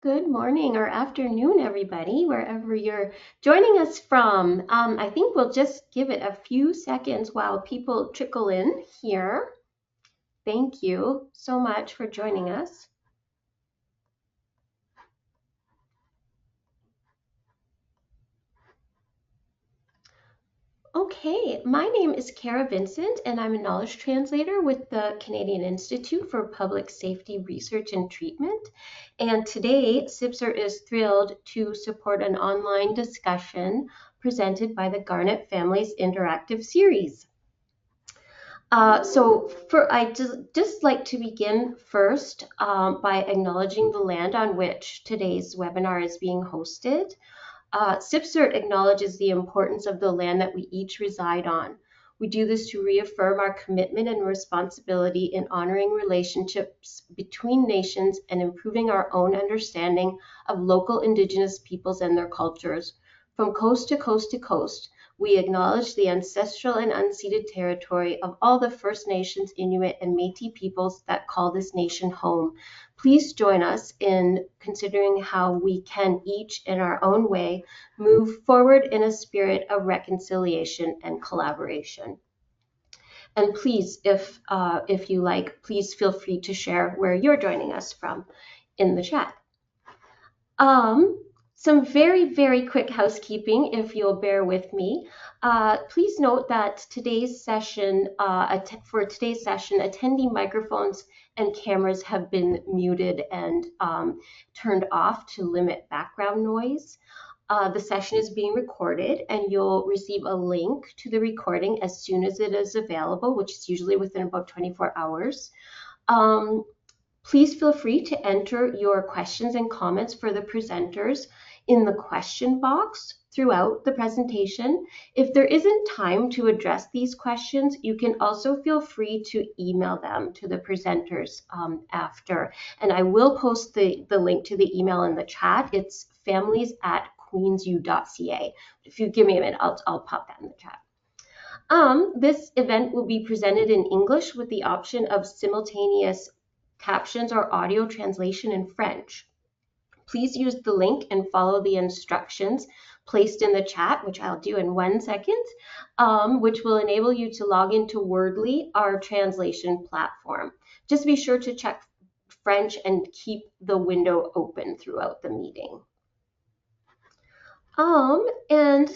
Good morning or afternoon, everybody, wherever you're joining us from. I think we'll just give it a few seconds while people trickle in here. Thank you so much for joining us. Okay, my name is Kara Vincent, and I'm a knowledge translator with the Canadian Institute for Public Safety Research and Treatment. And today, CIPSR is thrilled to support an online discussion presented by the Garnet Families Interactive Series. I'd just like to begin first by acknowledging the land on which today's webinar is being hosted. CIPSR acknowledges the importance of the land that we each reside on. We do this to reaffirm our commitment and responsibility in honoring relationships between nations and improving our own understanding of local Indigenous peoples and their cultures. From coast to coast to coast, we acknowledge the ancestral and unceded territory of all the First Nations, Inuit, and Métis peoples that call this nation home. Please join us in considering how we can each, in our own way, move forward in a spirit of reconciliation and collaboration. And please, if you like, please feel free to share where you're joining us from in the chat. Some very, very quick housekeeping, if you'll bear with me. Please note that today's session, attendee microphones and cameras have been muted and turned off to limit background noise. The session is being recorded, and you'll receive a link to the recording as soon as it is available, which is usually within about 24 hours. Please feel free to enter your questions and comments for the presenters in the question box throughout the presentation. If there isn't time to address these questions, you can also feel free to email them to the presenters after. And I will post the link to the email in the chat. It's families@queensu.ca. If you give me a minute, I'll pop that in the chat. This event will be presented in English with the option of simultaneous captions or audio translation in French. Please use the link and follow the instructions placed in the chat, which I'll do in 1 second, which will enable you to log into Wordly, our translation platform. Just be sure to check French and keep the window open throughout the meeting. And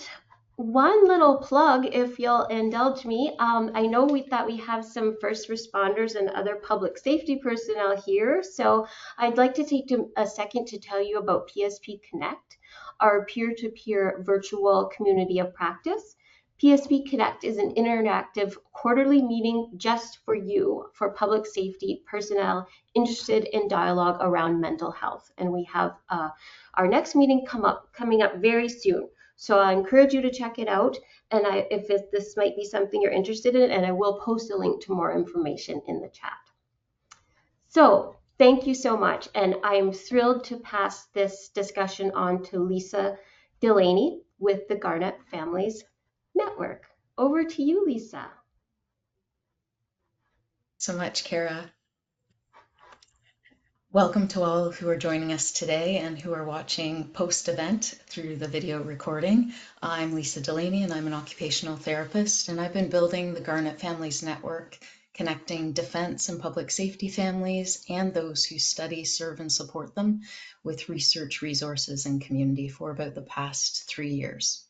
one little plug, if you'll indulge me, I know that we have some first responders and other public safety personnel here, so I'd like to take a second to tell you about PSP Connect, our peer-to-peer virtual community of practice. PSP Connect is an interactive quarterly meeting just for you, for public safety personnel interested in dialogue around mental health. And we have our next meeting coming up very soon. So I encourage you to check it out, and this might be something you're interested in, and I will post a link to more information in the chat. So thank you so much, and I'm thrilled to pass this discussion on to Lisa Delaney with the Garnet Families Network. Over to you, Lisa. So much, Kara. Welcome to all who are joining us today and who are watching post-event through the video recording. I'm Lisa Delaney, and I'm an occupational therapist, and I've been building the Garnet Families Network, connecting defense and public safety families and those who study, serve, and support them with research, resources, and community for about the past 3 years.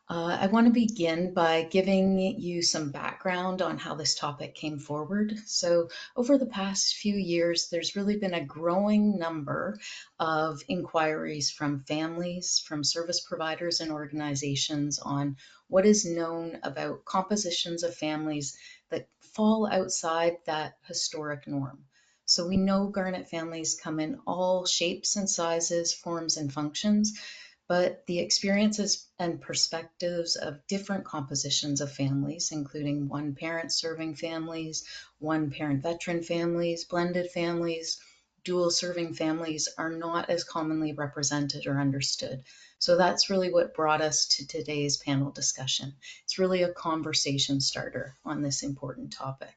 I want to begin by giving you some background on how this topic came forward. So over the past few years, there's really been a growing number of inquiries from families, from service providers and organizations on what is known about compositions of families that fall outside that historic norm. So we know Garnet families come in all shapes and sizes, forms and functions, but the experiences and perspectives of different compositions of families, including one-parent serving families, one-parent veteran families, blended families, dual-serving families, are not as commonly represented or understood. So that's really what brought us to today's panel discussion. It's really a conversation starter on this important topic.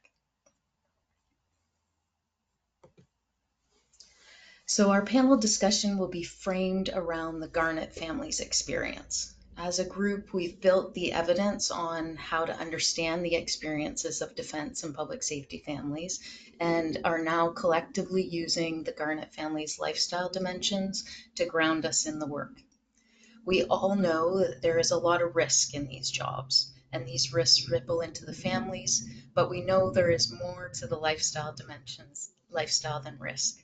So our panel discussion will be framed around the Garnet Families experience. As a group, we've built the evidence on how to understand the experiences of defense and public safety families and are now collectively using the Garnet Families lifestyle dimensions to ground us in the work. We all know that there is a lot of risk in these jobs, and these risks ripple into the families, but we know there is more to the lifestyle than risk.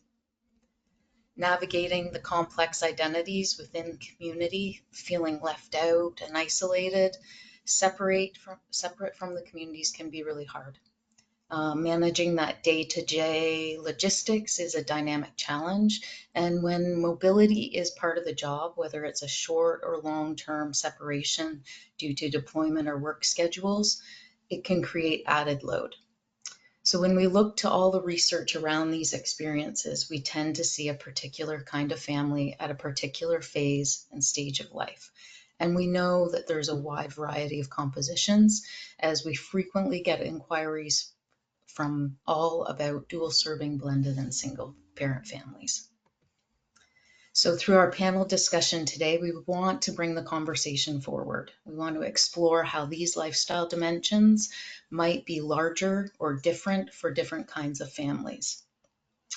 Navigating the complex identities within the community, feeling left out and isolated, separate from the communities can be really hard. Managing that day-to-day logistics is a dynamic challenge, and when mobility is part of the job, whether it's a short or long-term separation due to deployment or work schedules, it can create added load. So when we look to all the research around these experiences, we tend to see a particular kind of family at a particular phase and stage of life. And we know that there's a wide variety of compositions, as we frequently get inquiries from all about dual serving, blended, and single parent families. So through our panel discussion today, we want to bring the conversation forward. We want to explore how these lifestyle dimensions might be larger or different for different kinds of families.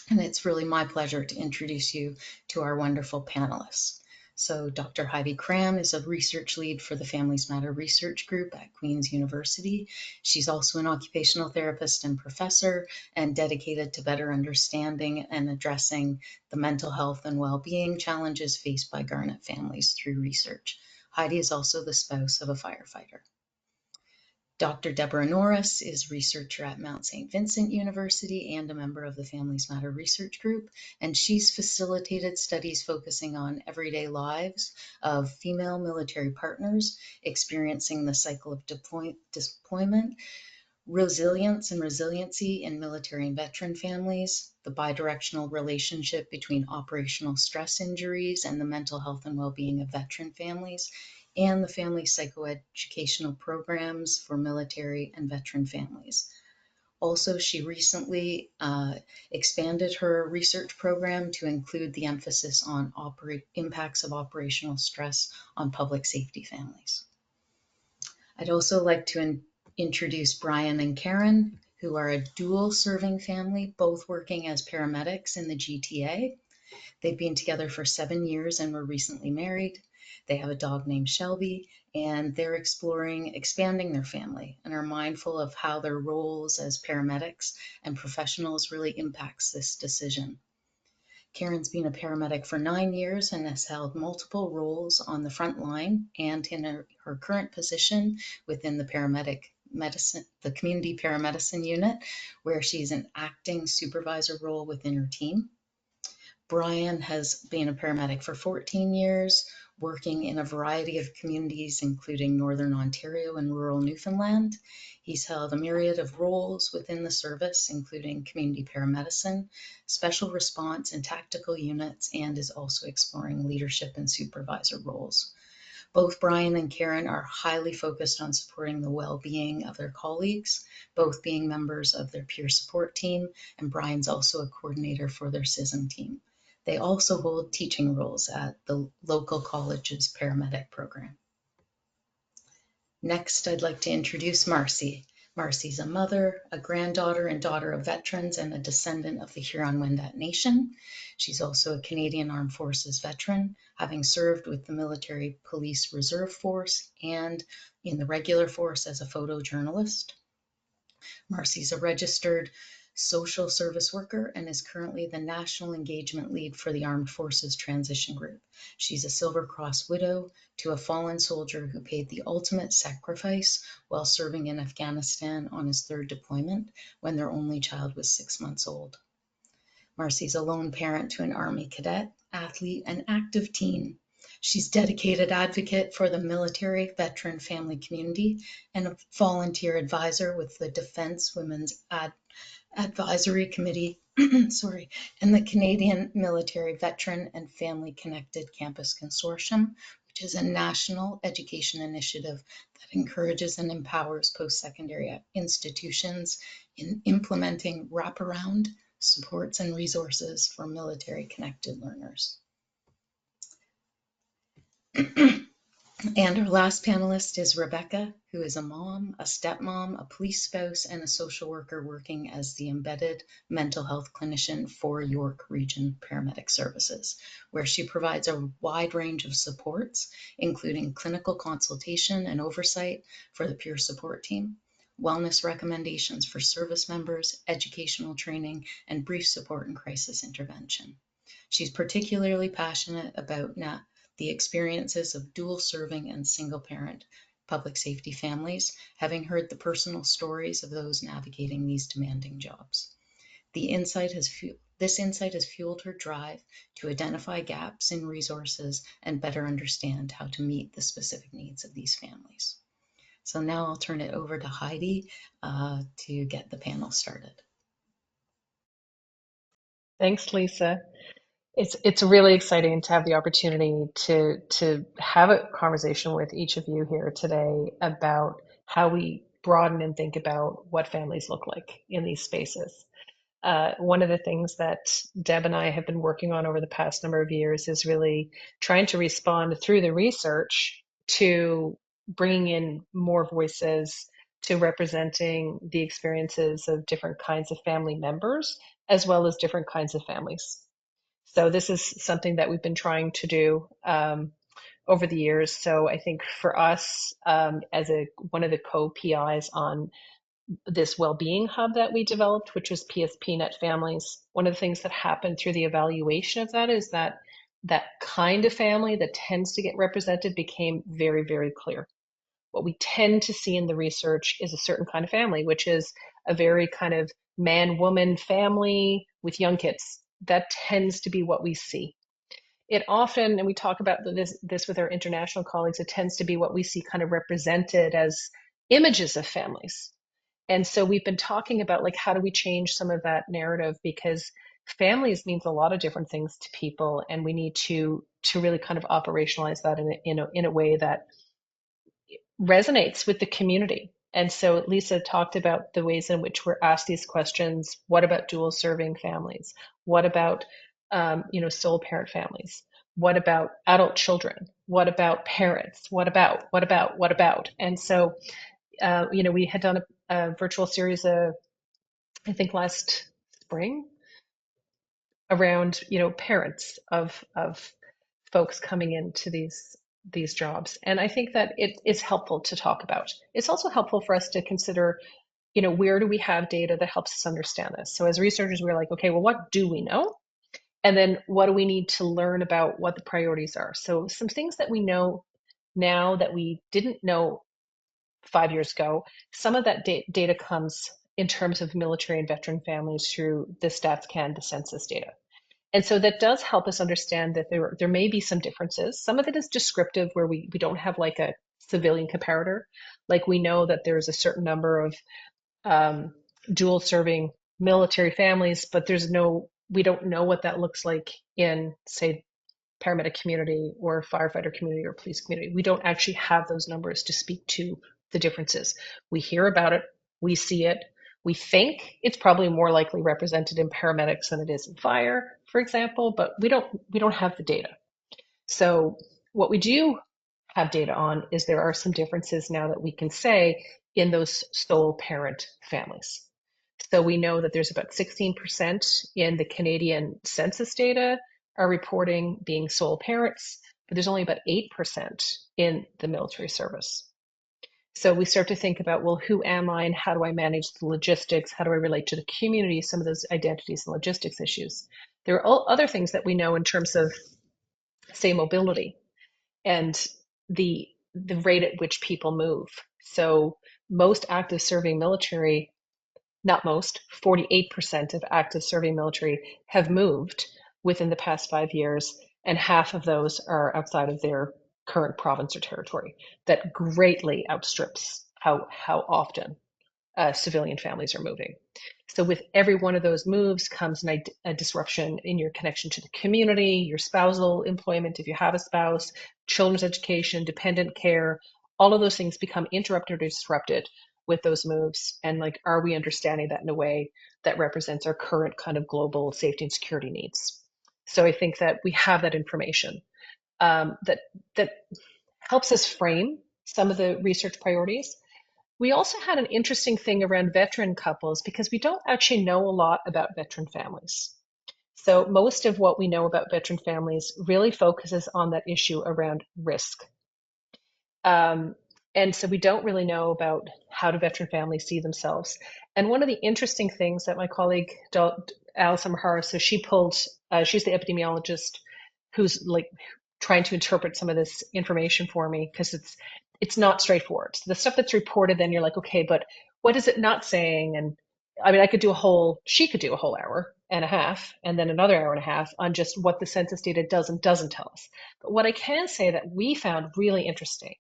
And it's really my pleasure to introduce you to our wonderful panelists. So Dr. Heidi Cramm is a research lead for the Families Matter research group at Queen's University. She's also an occupational therapist and professor and dedicated to better understanding and addressing the mental health and well-being challenges faced by Garnet families through research. Heidi is also the spouse of a firefighter. Dr. Deborah Norris is researcher at Mount St. Vincent University and a member of the Families Matter research group, and she's facilitated studies focusing on everyday lives of female military partners experiencing the cycle of deployment, resilience and resiliency in military and veteran families, the bidirectional relationship between operational stress injuries and the mental health and well-being of veteran families, and the family psychoeducational programs for military and veteran families. Also, she recently expanded her research program to include the emphasis on impacts of operational stress on public safety families. I'd also like to introduce Bryan and Karen, who are a dual serving family, both working as paramedics in the GTA. They've been together for 7 years and were recently married. They have a dog named Shelby, and they're exploring expanding their family and are mindful of how their roles as paramedics and professionals really impacts this decision. Karen's been a paramedic for 9 years and has held multiple roles on the front line and in her current position within the community paramedicine unit, where she's an acting supervisor role within her team. Bryan has been a paramedic for 14 years, working in a variety of communities, including Northern Ontario and rural Newfoundland. He's held a myriad of roles within the service, including community paramedicine, special response, and tactical units, and is also exploring leadership and supervisor roles. Both Bryan and Karen are highly focused on supporting the well-being of their colleagues, both being members of their peer support team, and Bryan's also a coordinator for their CISM team. They also hold teaching roles at the local college's paramedic program. Next, I'd like to introduce Marcie. Marcie's a mother, a granddaughter, and daughter of veterans and a descendant of the Huron-Wendat Nation. She's also a Canadian Armed Forces veteran, having served with the Military Police Reserve Force and in the regular force as a photojournalist. Marcie's a registered social service worker and is currently the National Engagement Lead for the Armed Forces Transition Group. She's a Silver Cross widow to a fallen soldier who paid the ultimate sacrifice while serving in Afghanistan on his 3rd deployment when their only child was 6 months old. Marcie's a lone parent to an Army cadet, athlete, and active teen. She's dedicated advocate for the military veteran family community and a volunteer advisor with the Defense Women's Advisory Committee and the Canadian Military Veteran and Family Connected Campus Consortium, which is a national education initiative that encourages and empowers post-secondary institutions in implementing wraparound supports and resources for military-connected learners. And our last panelist is Rebecca, who is a mom, a stepmom, a police spouse, and a social worker working as the embedded mental health clinician for York Region Paramedic Services, where she provides a wide range of supports, including clinical consultation and oversight for the peer support team, wellness recommendations for service members, educational training, and brief support and crisis intervention. She's particularly passionate about the experiences of dual serving and single parent public safety families, having heard the personal stories of those navigating these demanding jobs. This insight has fueled her drive to identify gaps in resources and better understand how to meet the specific needs of these families. So now I'll turn it over to Heidi to get the panel started. Thanks, Lisa. It's really exciting to have the opportunity to have a conversation with each of you here today about how we broaden and think about what families look like in these spaces. One of the things that Deb and I have been working on over the past number of years is really trying to respond through the research to bringing in more voices, to representing the experiences of different kinds of family members, as well as different kinds of families. So this is something that we've been trying to do over the years. So I think for us, as one of the co-PIs on this well-being hub that we developed, which was PSP Net Families, one of the things that happened through the evaluation of that is that that kind of family that tends to get represented became very, very clear. What we tend to see in the research is a certain kind of family, which is a very kind of man-woman family with young kids. That tends to be what we see. It often, and we talk about this with our international colleagues, it tends to be what we see kind of represented as images of families. And so we've been talking about like how do we change some of that narrative, because families means a lot of different things to people, and we need to really kind of operationalize that in a way that resonates with the community. And so Lisa talked about the ways in which we're asked these questions. What about dual serving families? What about sole parent families? What about adult children? What about parents? What about? And so we had done a virtual series of, I think last spring, around parents of folks coming into these jobs. And I think that it is helpful to talk about. It's also helpful for us to consider, where do we have data that helps us understand this? So as researchers, we're like, okay, well, what do we know? And then what do we need to learn about what the priorities are? So some things that we know now that we didn't know 5 years ago, some of that data comes in terms of military and veteran families through the StatsCan, the census data. And so that does help us understand that there may be some differences. Some of it is descriptive, where we don't have like a civilian comparator. Like we know that there's a certain number of dual serving military families, but we don't know what that looks like in, say, paramedic community or firefighter community or police community. We don't actually have those numbers to speak to the differences. We hear about it, we see it, we think it's probably more likely represented in paramedics than it is in fire, for example, but we don't have the data. So what we do have data on is there are some differences now that we can say in those sole parent families. So we know that there's about 16% in the Canadian census data are reporting being sole parents, but there's only about 8% in the military service. So we start to think about, well, who am I and how do I manage the logistics? How do I relate to the community? Some of those identities and logistics issues. There are other things that we know in terms of, say, mobility and the rate at which people move. So most active serving military, not most, 48% of active serving military have moved within the past 5 years, and half of those are outside of their current province or territory. That greatly outstrips how often civilian families are moving. So with every one of those moves comes a disruption in your connection to the community, your spousal employment if you have a spouse, children's education, dependent care. All of those things become interrupted or disrupted with those moves, and like, are we understanding that in a way that represents our current kind of global safety and security needs? So I think that we have that information, that helps us frame some of the research priorities. We also had an interesting thing around veteran couples because we don't actually know a lot about veteran families. So most of what we know about veteran families really focuses on that issue around risk. Um, and so we don't really know about how do veteran families see themselves. And one of the interesting things that my colleague Alison Mahara, so she pulled, she's the epidemiologist who's like trying to interpret some of this information for me, because it's not straightforward. The stuff that's reported, then you're like, okay, but what is it not saying? And I mean, she could do a whole hour and a half, and then another hour and a half on just what the census data does and doesn't tell us. But what I can say that we found really interesting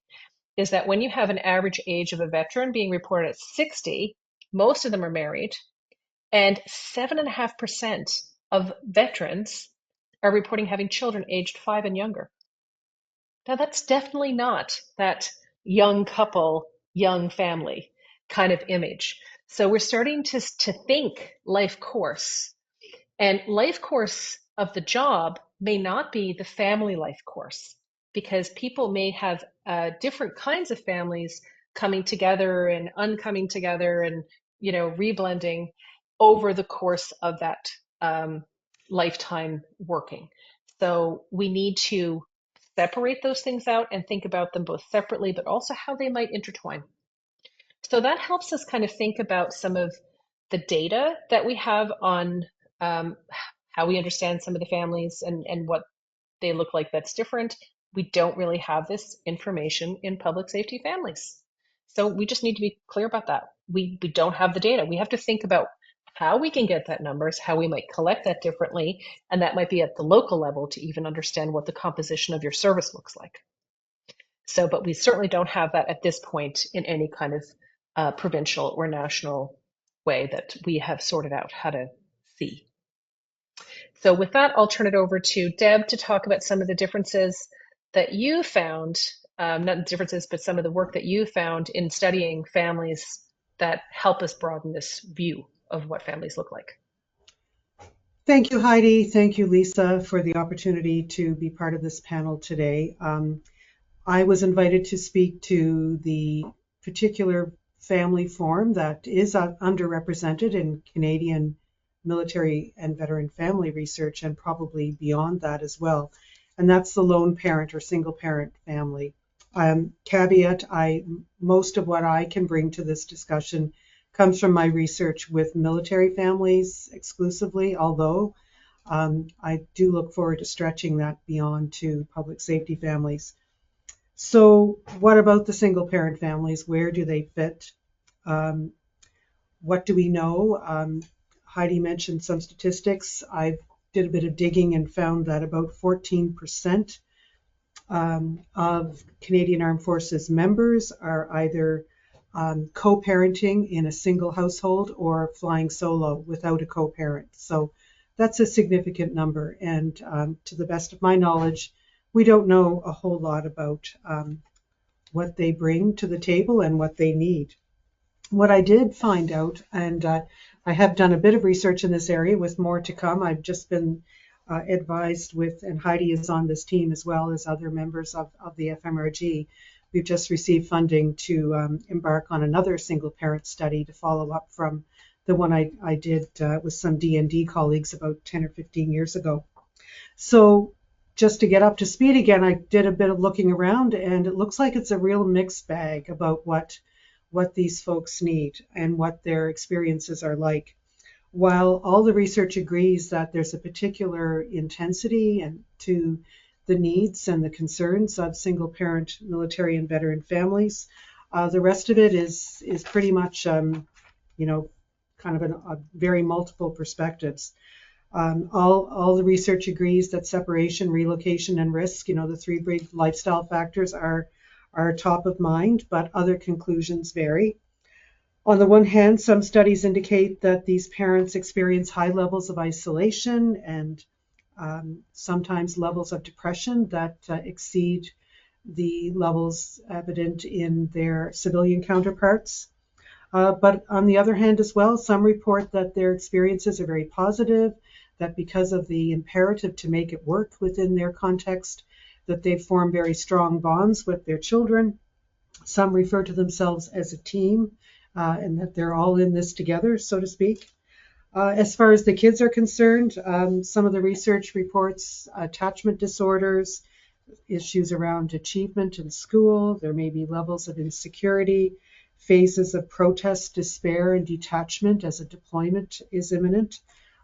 is that when you have an average age of a veteran being reported at 60, most of them are married, and 7.5% of veterans are reporting having children aged 5 and younger. Now, that's definitely not that young couple, young family kind of image. So we're starting to think life course. And life course of the job may not be the family life course, because people may have different kinds of families coming together and uncoming together and, reblending over the course of that lifetime working. So we need to separate those things out and think about them both separately, but also how they might intertwine. So that helps us kind of think about some of the data that we have on um, how we understand some of the families and what they look like that's different. We don't really have this information in public safety families. So we just need to be clear about that. We don't have the data. We have to think about how we can get that numbers, how we might collect that differently, and that might be at the local level to even understand what the composition of your service looks like. So, but we certainly don't have that at this point in any kind of provincial or national way that we have sorted out how to see. So with that, I'll turn it over to Deb to talk about some of the differences that you found, not differences, but some of the work that you found in studying families that help us broaden this view of what families look like. Thank you, Heidi. Thank you, Lisa, for the opportunity to be part of this panel today. I was invited to speak to the particular family form that is underrepresented in Canadian military and veteran family research, and probably beyond that as well. And that's the lone parent or single parent family. Caveat, most of what I can bring to this discussion comes from my research with military families exclusively, although I do look forward to stretching that beyond to public safety families. So what about the single parent families? Where do they fit? What do we know? Heidi mentioned some statistics. I did a bit of digging and found that about 14% of Canadian Armed Forces members are either co-parenting in a single household or flying solo without a co-parent. So that's a significant number. And to the best of my knowledge, we don't know a whole lot about what they bring to the table and what they need. What I did find out, and I have done a bit of research in this area with more to come. I've just been advised with, and Heidi is on this team as well as other members of the FMRG. We've just received funding to embark on another single parent study to follow up from the one I did with some D&D colleagues about 10 or 15 years ago. So just to get up to speed again, I did a bit of looking around, and it looks like it's a real mixed bag about what these folks need and what their experiences are like. While all the research agrees that there's a particular intensity and to the needs and the concerns of single parent military and veteran families, the rest of it is pretty much, kind of a very multiple perspectives. All the research agrees that separation, relocation, and risk, the three big lifestyle factors are top of mind, but other conclusions vary. On the one hand, some studies indicate that these parents experience high levels of isolation and sometimes levels of depression that exceed the levels evident in their civilian counterparts. But on the other hand as well, some report that their experiences are very positive, that because of the imperative to make it work within their context, that they've formed very strong bonds with their children. Some refer to themselves as a team, and that they're all in this together, so to speak. As far as the kids are concerned, some of the research reports attachment disorders, issues around achievement in school. There may be levels of insecurity, phases of protest, despair, and detachment as a deployment is imminent.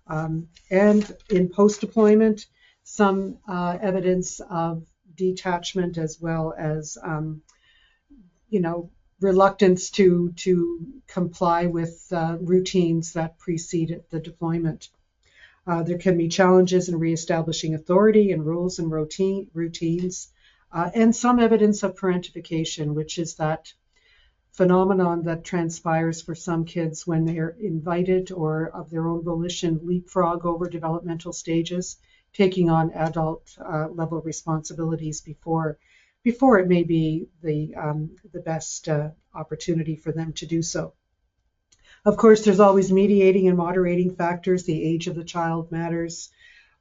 And in post-deployment, some evidence of detachment as well as, you know, reluctance to comply with routines that precede the deployment. There can be challenges in reestablishing authority and rules and routines, and some evidence of parentification, which is that phenomenon that transpires for some kids when they're invited or of their own volition leapfrog over developmental stages, taking on adult level responsibilities before it may be the best opportunity for them to do so. Of course, there's always mediating and moderating factors. The age of the child matters.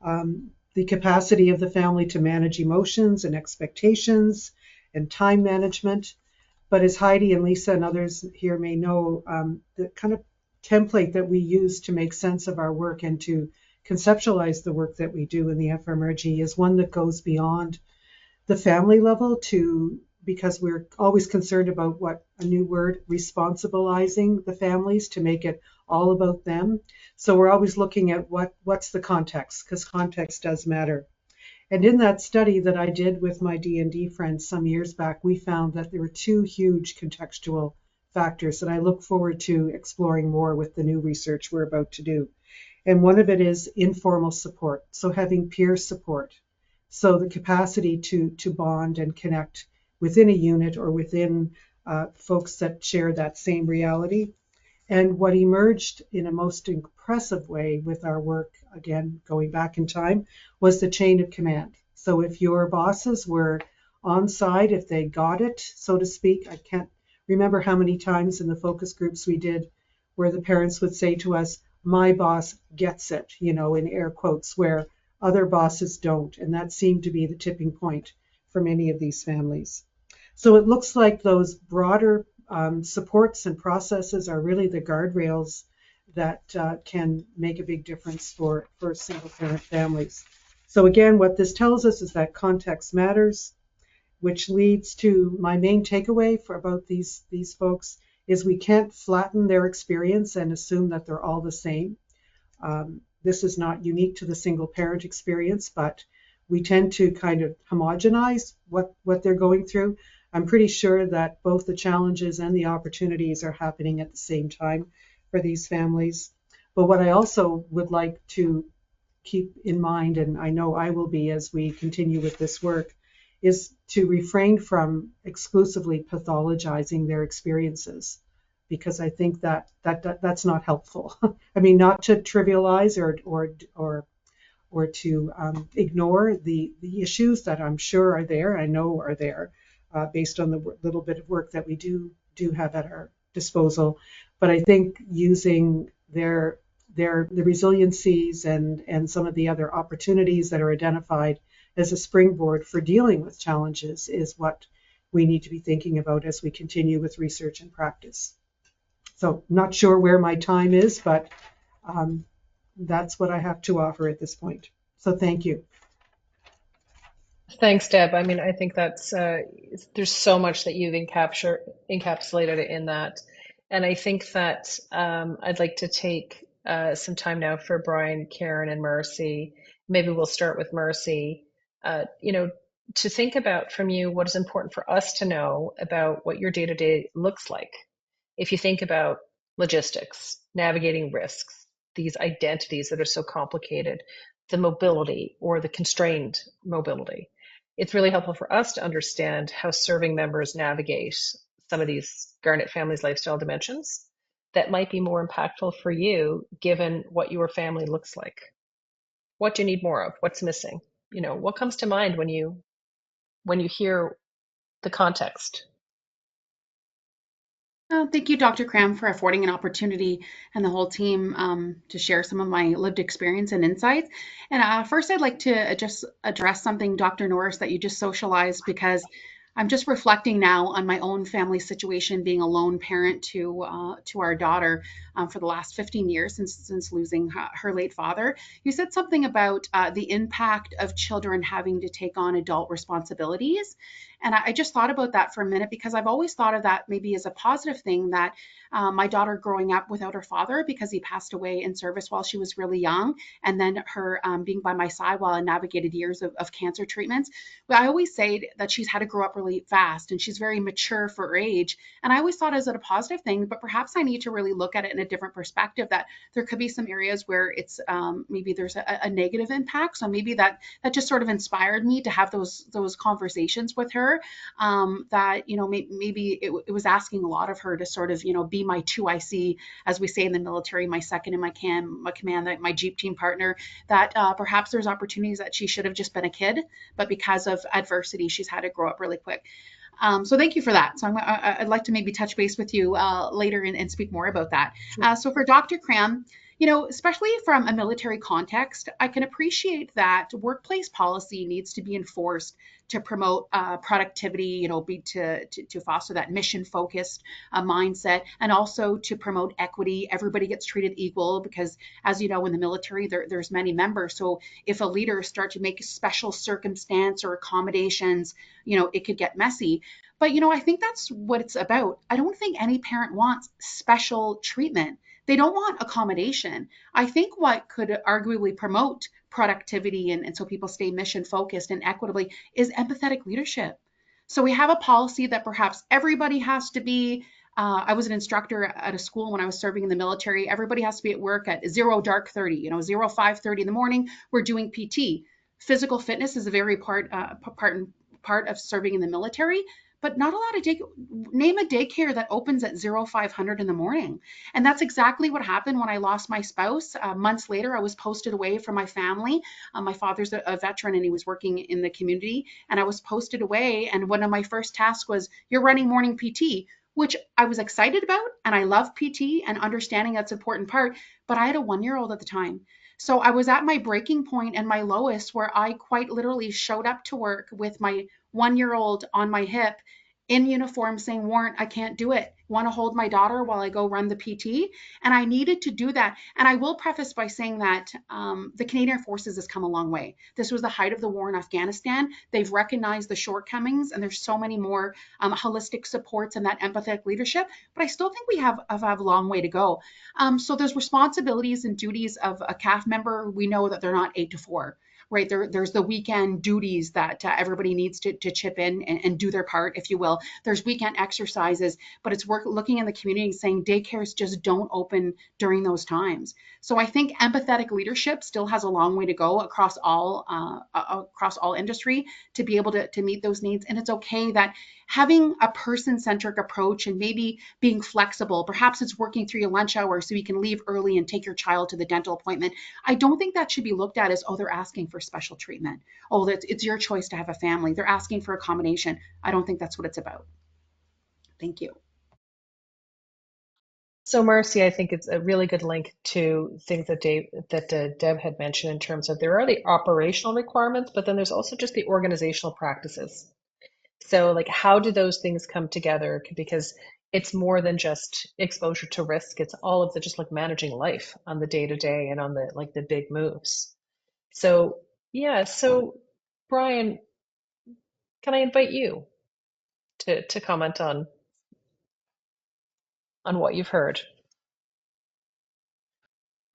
The capacity of the family to manage emotions and expectations and time management. But as Heidi and Lisa and others here may know, the kind of template that we use to make sense of our work and to conceptualize the work that we do in the FMRG is one that goes beyond the family level because we're always concerned about what a new word, responsibilizing the families to make it all about them. So we're always looking at what's the context, because context does matter. And in that study that I did with my D&D friends some years back, we found that there were two huge contextual factors that I look forward to exploring more with the new research we're about to do. And one of it is informal support, so having peer support. So the capacity to bond and connect within a unit or within folks that share that same reality. And what emerged in a most impressive way with our work, again, going back in time, was the chain of command. So if your bosses were on side, if they got it, so to speak, I can't remember how many times in the focus groups we did where the parents would say to us, my boss gets it, in air quotes, where other bosses don't. And that seemed to be the tipping point for many of these families. So it looks like those broader supports and processes are really the guardrails that can make a big difference for single parent families. So again, what this tells us is that context matters, which leads to my main takeaway about these folks is we can't flatten their experience and assume that they're all the same. This is not unique to the single parent experience, but we tend to kind of homogenize what they're going through. I'm pretty sure that both the challenges and the opportunities are happening at the same time for these families. But what I also would like to keep in mind, and I know I will be as we continue with this work, is to refrain from exclusively pathologizing their experiences, because I think that's not helpful. I mean, not to trivialize or to ignore the issues that I'm sure are there, I know are there, based on the little bit of work that we do have at our disposal. But I think using the resiliencies and some of the other opportunities that are identified as a springboard for dealing with challenges is what we need to be thinking about as we continue with research and practice. So not sure where my time is, but that's what I have to offer at this point. So thank you. Thanks, Deb. I mean, I think that's there's so much that you've encapsulated in that, and I think that I'd like to take some time now for Bryan, Karen, and Marcie. Maybe we'll start with Marcie. To think about from you what is important for us to know about what your day-to-day looks like. If you think about logistics, navigating risks, these identities that are so complicated, the mobility or the constrained mobility, it's really helpful for us to understand how serving members navigate some of these Garnet Families lifestyle dimensions that might be more impactful for you given what your family looks like. What do you need more of? What's missing? What comes to mind when you hear the context? Thank you, Dr. Cramm, for affording an opportunity and the whole team to share some of my lived experience and insights. And first, I'd like to just address something, Dr. Norris, that you just socialized, because I'm just reflecting now on my own family situation, being a lone parent to our daughter for the last 15 years since losing her late father. You said something about the impact of children having to take on adult responsibilities. And I just thought about that for a minute because I've always thought of that maybe as a positive thing that my daughter growing up without her father because he passed away in service while she was really young, and then her being by my side while I navigated years of cancer treatments. But I always say that she's had to grow up really fast and she's very mature for her age. And I always thought as it a positive thing, but perhaps I need to really look at it in a different perspective that there could be some areas where it's maybe there's a negative impact. So maybe that just sort of inspired me to have those conversations with her that maybe it was asking a lot of her to sort of be my 2IC, as we say in the military, my second in my command, my Jeep team partner, that perhaps there's opportunities that she should have just been a kid, but because of adversity she's had to grow up really quick. So thank you for that. So I'd like to maybe touch base with you later and speak more about that. So for Dr. Cramm, especially from a military context, I can appreciate that workplace policy needs to be enforced to promote productivity, to foster that mission-focused mindset, and also to promote equity. Everybody gets treated equal because, as you know, in the military, there's many members. So if a leader starts to make special circumstance or accommodations, it could get messy. But, I think that's what it's about. I don't think any parent wants special treatment. They don't want accommodation. I think what could arguably promote productivity and so people stay mission focused and equitably is empathetic leadership. So we have a policy that perhaps everybody has to be. I was an instructor at a school when I was serving in the military. Everybody has to be at work at 0:30, 05:30 in the morning. We're doing PT. Physical fitness is a very part of serving in the military, but not a lot of name a daycare that opens at 0500 in the morning. And that's exactly what happened when I lost my spouse. Months later, I was posted away from my family. My father's a veteran and he was working in the community, and I was posted away. And one of my first tasks was, you're running morning PT, which I was excited about. And I love PT and understanding that's an important part, but I had a 1-year-old at the time. So I was at my breaking point and my lowest where I quite literally showed up to work with my 1-year-old on my hip in uniform saying, Warrant, I can't do it. Want to hold my daughter while I go run the PT? And I needed to do that. And I will preface by saying that the Canadian Forces has come a long way. This was the height of the war in Afghanistan. They've recognized the shortcomings, and there's so many more holistic supports and that empathetic leadership. But I still think we have a long way to go. So there's responsibilities and duties of a CAF member. We know that they're not 8 to 4. Right, there's the weekend duties that everybody needs to chip in and do their part, if you will. There's weekend exercises, but it's work looking in the community and saying daycares just don't open during those times. So I think empathetic leadership still has a long way to go across all industry to be able to meet those needs. And it's okay that having a person-centric approach and maybe being flexible, perhaps it's working through your lunch hour so you can leave early and take your child to the dental appointment. I don't think that should be looked at as, oh, they're asking for special treatment. Oh, it's your choice to have a family. They're asking for accommodation. I don't think that's what it's about. Thank you. So, Marcie, I think it's a really good link to things that Deb had mentioned in terms of there are the operational requirements, but then there's also just the organizational practices. So, like, how do those things come together? Because it's more than just exposure to risk. It's all of the just like managing life on the day to day and on the big moves. So, yeah. So, Bryan, can I invite you to comment on what you've heard?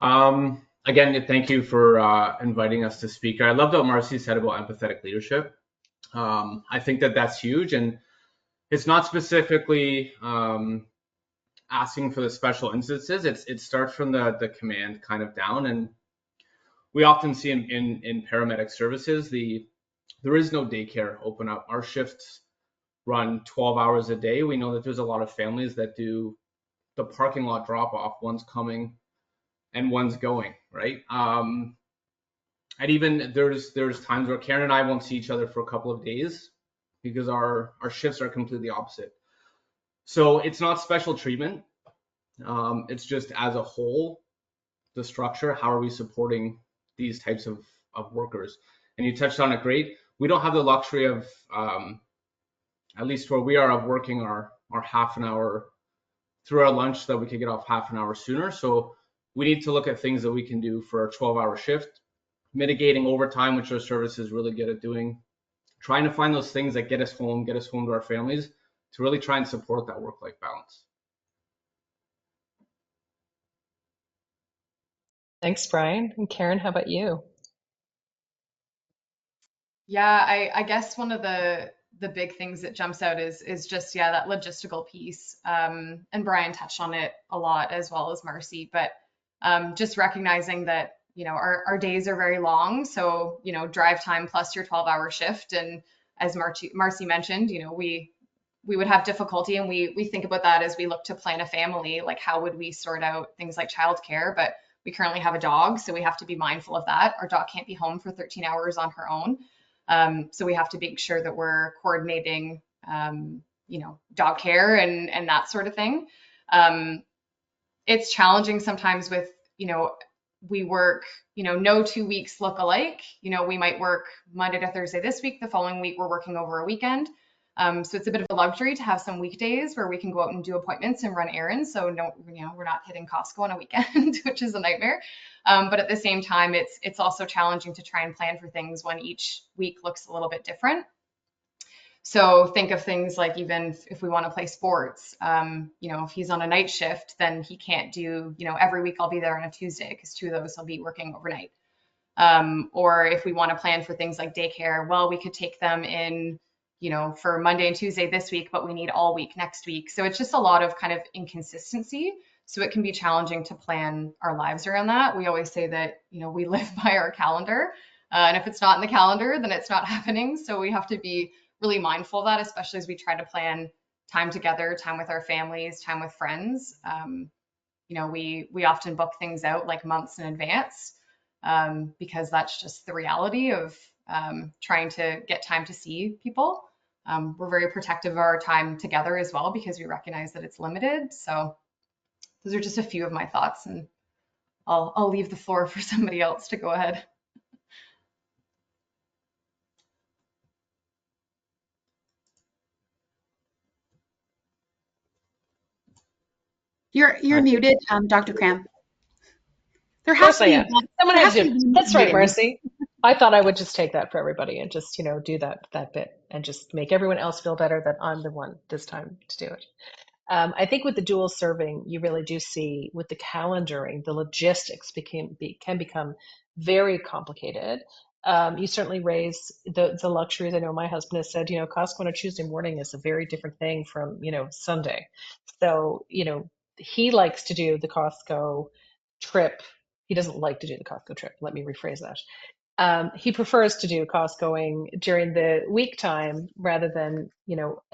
Again, thank you for inviting us to speak. I love what Marcie said about empathetic leadership. I think that's huge, and it's not specifically asking for the special instances. It starts from the command kind of down, and we often see in paramedic services there is no daycare open up. Our shifts run 12 hours a day. We know that there's a lot of families that do the parking lot drop off. One's coming and one's going, right? And even there's times where Karen and I won't see each other for a couple of days because our shifts are completely opposite. So it's not special treatment. It's just as a whole, the structure, how are we supporting these types of workers? And you touched on it great. We don't have the luxury of, at least where we are, of working our half an hour through our lunch so that we could get off half an hour sooner. So we need to look at things that we can do for a 12-hour shift, mitigating overtime, which our service is really good at doing, trying to find those things that get us home to our families, to really try and support that work-life balance. Thanks, Brian. And Karen, how about you? Yeah, I guess one of the big things that jumps out is just yeah, that logistical piece. And Brian touched on it a lot as well as Marcie, but just recognizing that our days are very long, so drive time plus your 12-hour shift, and as Marcie mentioned, we would have difficulty, and we think about that as we look to plan a family, like how would we sort out things like childcare, but we currently have a dog, so we have to be mindful of that. Our dog can't be home for 13 hours on her own. So we have to make sure that we're coordinating, dog care and that sort of thing. It's challenging sometimes with, we work, no 2 weeks look alike. We might work Monday to Thursday this week. The following week, we're working over a weekend. So it's a bit of a luxury to have some weekdays where we can go out and do appointments and run errands. So no, we're not hitting Costco on a weekend, which is a nightmare. But at the same time, it's also challenging to try and plan for things when each week looks a little bit different. So think of things like, even if we want to play sports, if he's on a night shift, then he can't do, every week I'll be there on a Tuesday because 2 of those I'll be working overnight. Or if we want to plan for things like daycare, well, we could take them in, for Monday and Tuesday this week, but we need all week next week. So it's just a lot of kind of inconsistency. So it can be challenging to plan our lives around that. We always say that, we live by our calendar. And if it's not in the calendar, then it's not happening. So we have to be really mindful of that, especially as we try to plan time together, time with our families, time with friends. We often book things out like months in advance, because that's just the reality of trying to get time to see people. We're very protective of our time together as well, because we recognize that it's limited. So those are just a few of my thoughts, and I'll leave the floor for somebody else to go ahead. You're muted, Dr. Cramm. There Of has course to I be am. Someone has to do it. That's right, muting. Marcie. I thought I would just take that for everybody and just, do that bit and just make everyone else feel better that I'm the one this time to do it. I think with the dual serving, you really do see with the calendaring, the logistics can become very complicated. You certainly raise the luxuries. I know my husband has said, Costco on a Tuesday morning is a very different thing from, Sunday. So, he likes to do the Costco trip. He doesn't like to do the Costco trip. Let me rephrase that. He prefers to do Costcoing during the week time rather than,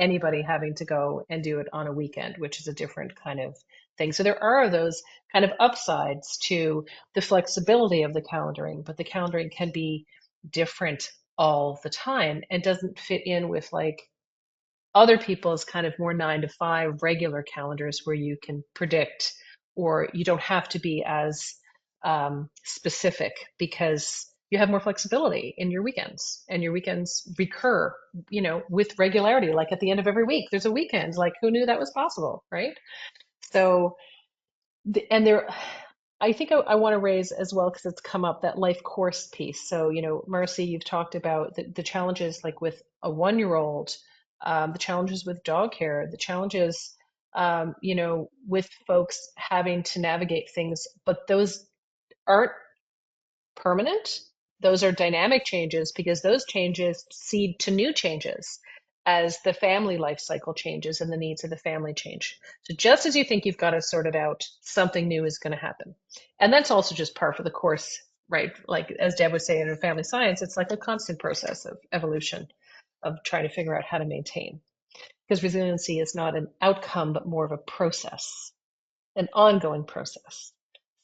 anybody having to go and do it on a weekend, which is a different kind of thing. So there are those kind of upsides to the flexibility of the calendaring, but the calendaring can be different all the time and doesn't fit in with like other people's kind of more 9 to 5 regular calendars where you can predict, or you don't have to be as specific because you have more flexibility in your weekends, and your weekends recur, with regularity. Like at the end of every week, there's a weekend. Like who knew that was possible, right? So, and there, I think I want to raise as well, because it's come up, that life course piece. So, Marcie, you've talked about the challenges like with a 1-year-old, the challenges with dog care, the challenges, with folks having to navigate things, but those aren't permanent. Those are dynamic changes because those changes seed to new changes as the family life cycle changes and the needs of the family change. So just as you think you've got it sorted out, something new is going to happen. And that's also just par for the course, right? Like as Deb was saying in family science, it's like a constant process of evolution of trying to figure out how to maintain. Because resiliency is not an outcome, but more of a process, an ongoing process.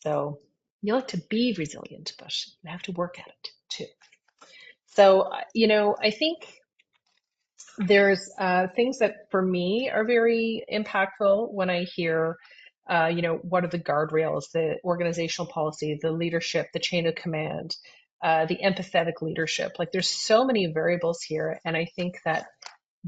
So you like to be resilient, but you have to work at it too. So, I think There's things that for me are very impactful when I hear, what are the guardrails, the organizational policy, the leadership, the chain of command, the empathetic leadership. Like there's so many variables here. And I think that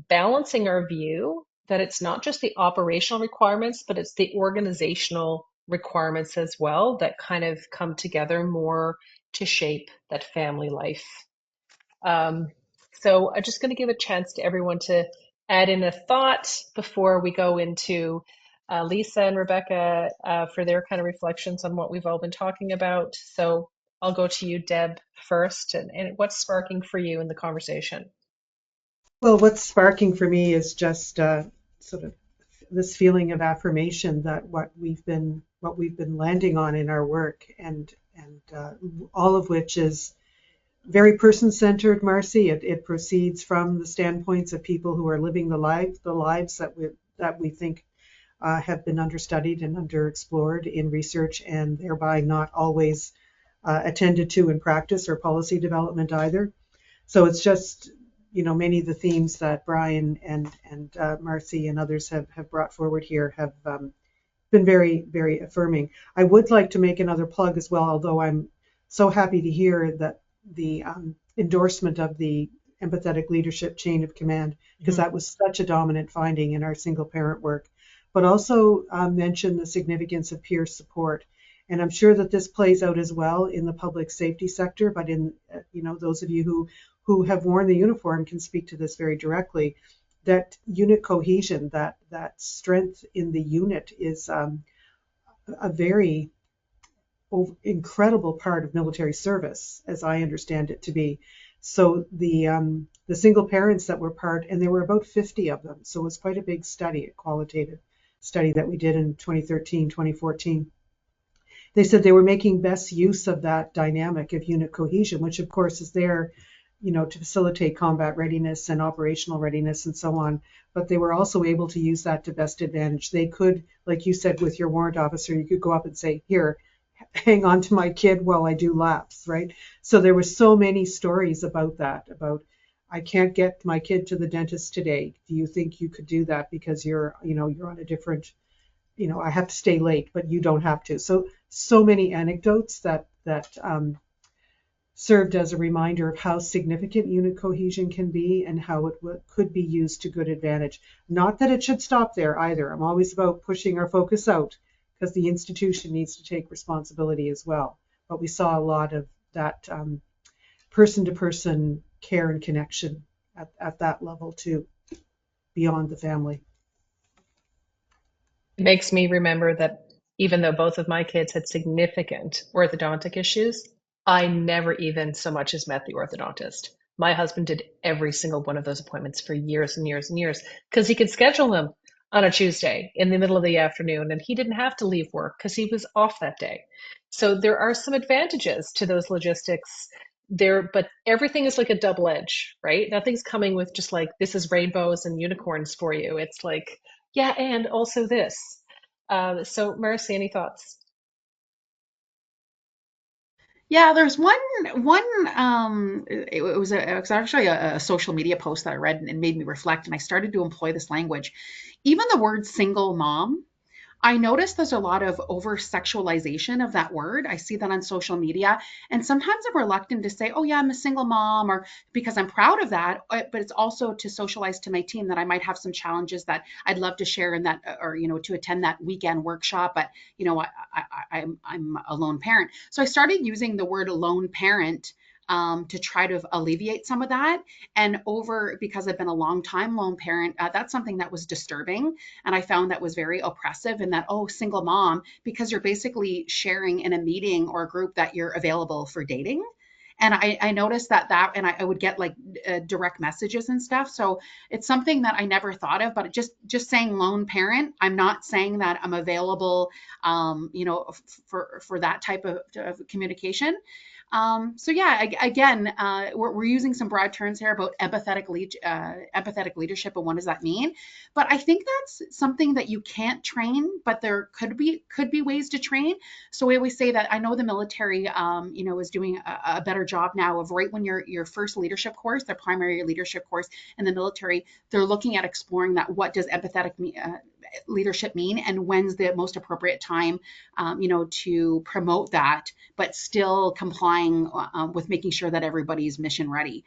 balancing our view that it's not just the operational requirements, but it's the organizational requirements as well that kind of come together more to shape that family life. Um, so I'm just going to give a chance to everyone to add in a thought before we go into Lisa and Rebecca for their kind of reflections on what we've all been talking about. So I'll go to you, Deb, first. And what's sparking for you in the conversation? Well, what's sparking for me is just sort of this feeling of affirmation that what we've been landing on in our work, and all of which is very person-centered, Marcie. It proceeds from the standpoints of people who are living the lives that we think have been understudied and underexplored in research, and thereby not always attended to in practice or policy development either. So it's just, many of the themes that Bryan and Marcie and others have brought forward here have been very, very affirming. I would like to make another plug as well, although I'm so happy to hear that the endorsement of the empathetic leadership chain of command, because that was such a dominant finding in our single parent work, but also mention the significance of peer support. And I'm sure that this plays out as well in the public safety sector, but in, those of you who have worn the uniform can speak to this very directly, that unit cohesion, that strength in the unit is a very incredible part of military service, as I understand it to be. So the single parents that were part, and there were about 50 of them, so it was quite a big study, a qualitative study that we did in 2013, 2014. They said they were making best use of that dynamic of unit cohesion, which of course is there, to facilitate combat readiness and operational readiness and so on. But they were also able to use that to best advantage. They could, like you said, with your warrant officer, you could go up and say, here, hang on to my kid while I do laps, right? So there were so many stories about that, about I can't get my kid to the dentist today. Do you think you could do that because you're on a different, I have to stay late, but you don't have to. So many anecdotes that served as a reminder of how significant unit cohesion can be and how it could be used to good advantage. Not that it should stop there either. I'm always about pushing our focus out because the institution needs to take responsibility as well. But we saw a lot of that person-to-person care and connection at that level too, beyond the family. It makes me remember that even though both of my kids had significant orthodontic issues, I never even so much as met the orthodontist. My husband did every single one of those appointments for years and years and years because he could schedule them on a Tuesday in the middle of the afternoon, and he didn't have to leave work because he was off that day. So there are some advantages to those logistics there, but everything is like a double edge, right? Nothing's coming with just like, this is rainbows and unicorns for you. It's like, yeah, and also this. So Marcie, any thoughts? Yeah, there's one it was actually a social media post that I read and made me reflect, and I started to employ this language. Even the word single mom, I notice there's a lot of over sexualization of that word. I see that on social media. And sometimes I'm reluctant to say, oh, yeah, I'm a single mom, or because I'm proud of that. But it's also to socialize to my team that I might have some challenges that I'd love to share in that, or, to attend that weekend workshop. But, I'm a lone parent. So I started using the word lone parent to try to alleviate some of that. And because I've been a long time lone parent, that's something that was disturbing. And I found that was very oppressive in that, oh, single mom, because you're basically sharing in a meeting or a group that you're available for dating. And I noticed that, and I would get like direct messages and stuff. So it's something that I never thought of, but just saying lone parent, I'm not saying that I'm available, for that type of communication. So yeah, again, we're using some broad terms here about empathetic leadership and what does that mean? But I think that's something that you can't train, but there could be ways to train. So we always say that I know the military, is doing a better job now of right when your first leadership course, their primary leadership course in the military, they're looking at exploring that. What does empathetic leadership mean, and when's the most appropriate time, to promote that, but still complying with making sure that everybody's mission ready.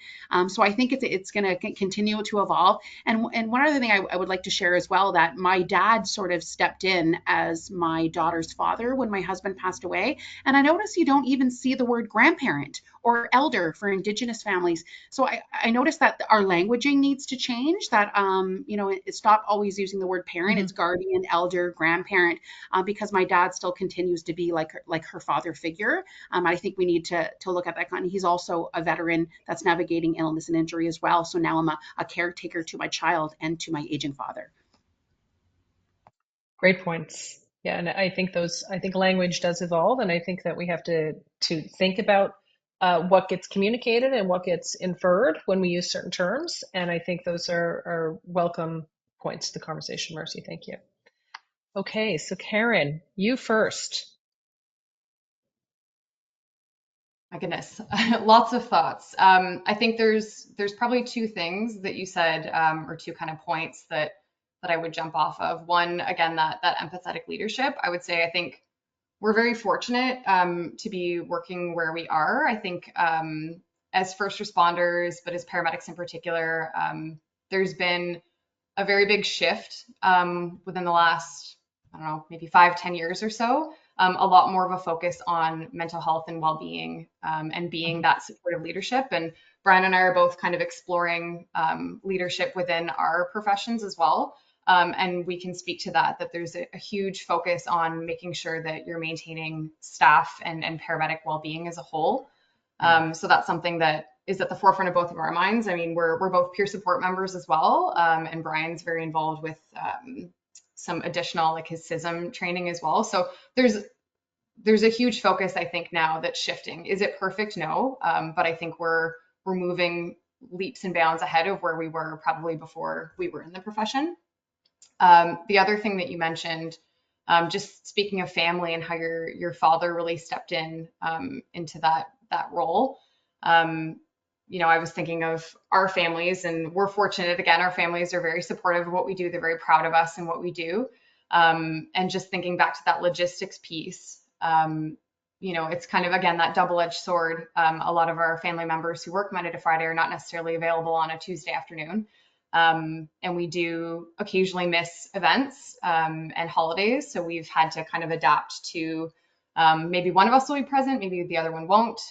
So I think it's going to continue to evolve. And one other thing I would like to share as well, that my dad sort of stepped in as my daughter's father when my husband passed away. And I noticed you don't even see the word grandparent or elder for Indigenous families. So I noticed that our languaging needs to change, that, stop always using the word parent. It's guardian, elder, grandparent, because my dad still continues to be like her father figure. I think we need to look at that. And he's also a veteran that's navigating illness and injury as well. So now I'm a caretaker to my child and to my aging father. Great points. Yeah, and I think language does evolve, and I think that we have to think about what gets communicated and what gets inferred when we use certain terms. And I think those are welcome points to the conversation, Marcie. Thank you. Okay, so Karen, you first. My goodness, lots of thoughts. I think there's probably two things that you said, or two kind of points that I would jump off of. One, again, that empathetic leadership. I would say I think we're very fortunate to be working where we are. I think as first responders, but as paramedics in particular, there's been a very big shift within the last, I don't know, maybe 5-10 years or so. A lot more of a focus on mental health and well-being, and being that supportive leadership. And Bryan and I are both kind of exploring leadership within our professions as well. And we can speak to that there's a huge focus on making sure that you're maintaining staff and paramedic well-being as a whole. So that's something that is at the forefront of both of our minds. I mean, we're both peer support members as well. And Bryan's very involved with some additional, like his CISM training as well. So there's a huge focus, I think, now that's shifting. Is it perfect? No. But I think we're moving leaps and bounds ahead of where we were probably before we were in the profession. The other thing that you mentioned, just speaking of family and how your father really stepped into that role. I was thinking of our families, and we're fortunate. Again, our families are very supportive of what we do. They're very proud of us and what we do. And just thinking back to that logistics piece, it's kind of, again, that double-edged sword. A lot of our family members who work Monday to Friday are not necessarily available on a Tuesday afternoon. And we do occasionally miss events and holidays. So we've had to kind of adapt to maybe one of us will be present, maybe the other one won't.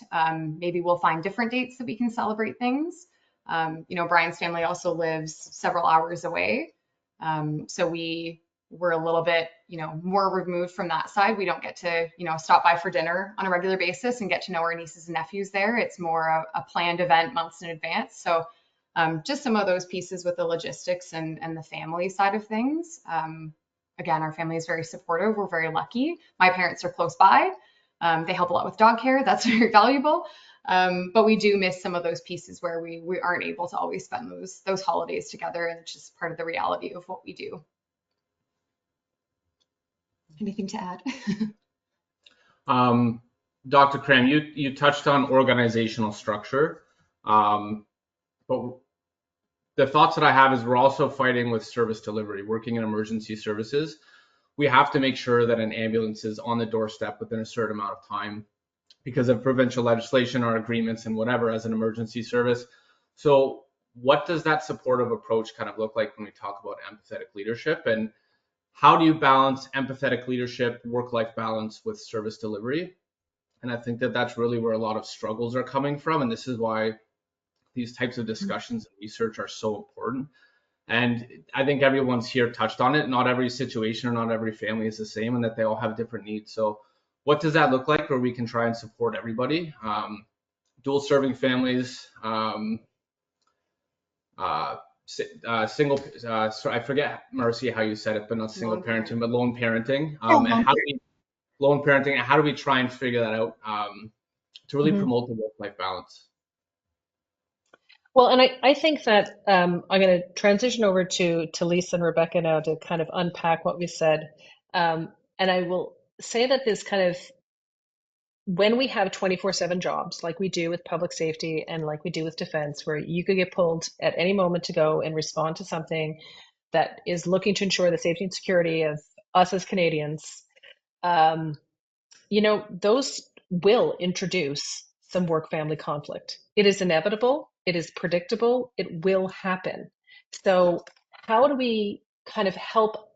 Maybe we'll find different dates that we can celebrate things. Bryan's family also lives several hours away. So we're a little bit, more removed from that side. We don't get to, stop by for dinner on a regular basis and get to know our nieces and nephews there. It's more a planned event months in advance. So just some of those pieces with the logistics and the family side of things. Again, our family is very supportive. We're very lucky. My parents are close by. They help a lot with dog care. That's very valuable. But we do miss some of those pieces where we aren't able to always spend those holidays together. And it's just part of the reality of what we do. Anything to add? Dr. Cramm, you touched on organizational structure. But the thoughts that I have is we're also fighting with service delivery, working in emergency services. We have to make sure that an ambulance is on the doorstep within a certain amount of time because of provincial legislation or agreements and whatever as an emergency service. So what does that supportive approach kind of look like when we talk about empathetic leadership? And how do you balance empathetic leadership, work-life balance with service delivery? And I think that that's really where a lot of struggles are coming from. And this is why these types of discussions and research are so important. And I think everyone's here touched on it. Not every situation or not every family is the same, and that they all have different needs. So what does that look like where we can try and support everybody? Dual serving families, single, I forget, Marcie, how you said it, but not single parenting, but lone parenting. And how do we try and figure that out to really promote the work-life balance? Well, and I think that I'm going to transition over to Lisa and Rebecca now to kind of unpack what we said. And I will say that this kind of when we have 24/7 jobs like we do with public safety and like we do with defense, where you could get pulled at any moment to go and respond to something that is looking to ensure the safety and security of us as Canadians, um, those will introduce some work family conflict. It is inevitable, it is predictable, it will happen. So, how do we kind of help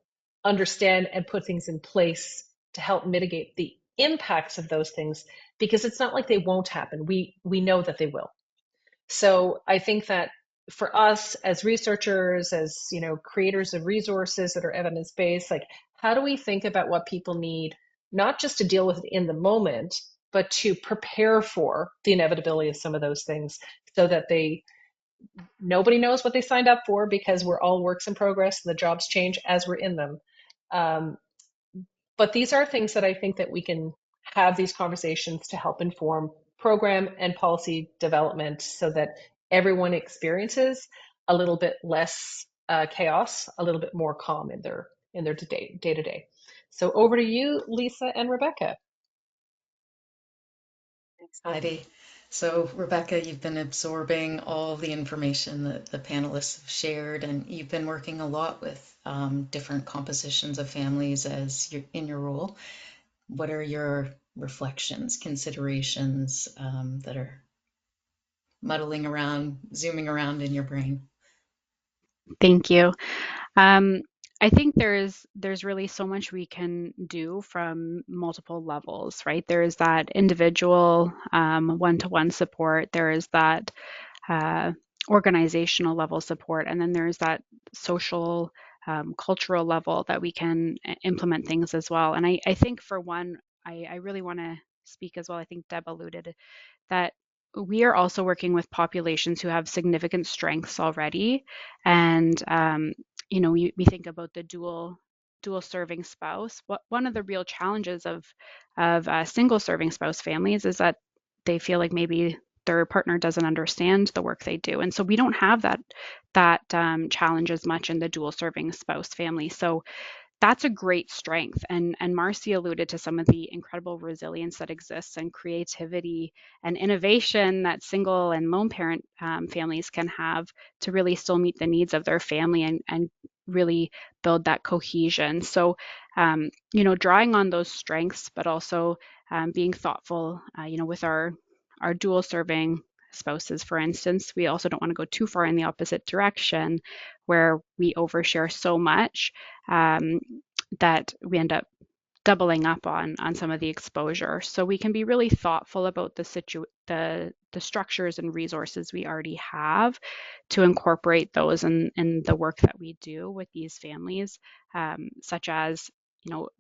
understand and put things in place to help mitigate the impacts of those things? Because it's not like they won't happen. We know that they will. So I think that for us as researchers, as creators of resources that are evidence-based, like how do we think about what people need, not just to deal with it in the moment, but to prepare for the inevitability of some of those things so that nobody knows what they signed up for, because we're all works in progress. The jobs change as we're in them. Um, but these are things that I think that we can have these conversations to help inform program and policy development so that everyone experiences a little bit less chaos, a little bit more calm in their day to day. So over to you, Lisa and Rebecca. Thanks, Heidi. So, Rebecca, you've been absorbing all the information that the panelists have shared, and you've been working a lot with different compositions of families as you're in your role. What are your reflections, considerations that are muddling around, zooming around in your brain? Thank you. Um, I think there's really so much we can do from multiple levels, right? There is that individual one-to-one support. There is that uh, organizational level support, and then there's that social, cultural level that we can implement things as well. And I think for one, I really want to speak as well. I think Deb alluded that we are also working with populations who have significant strengths already. And, we think about the dual serving spouse. One of the real challenges of single serving spouse families is that they feel like maybe their partner doesn't understand the work they do. And so we don't have that challenge as much in the dual serving spouse family. So that's a great strength. And Marcie alluded to some of the incredible resilience that exists and creativity and innovation that single and lone parent families can have to really still meet the needs of their family and really build that cohesion. So, drawing on those strengths, but also being thoughtful, with our dual serving spouses, for instance. We also don't want to go too far in the opposite direction where we overshare so much that we end up doubling up on some of the exposure. So we can be really thoughtful about the structures and resources we already have to incorporate those in the work that we do with these families, such as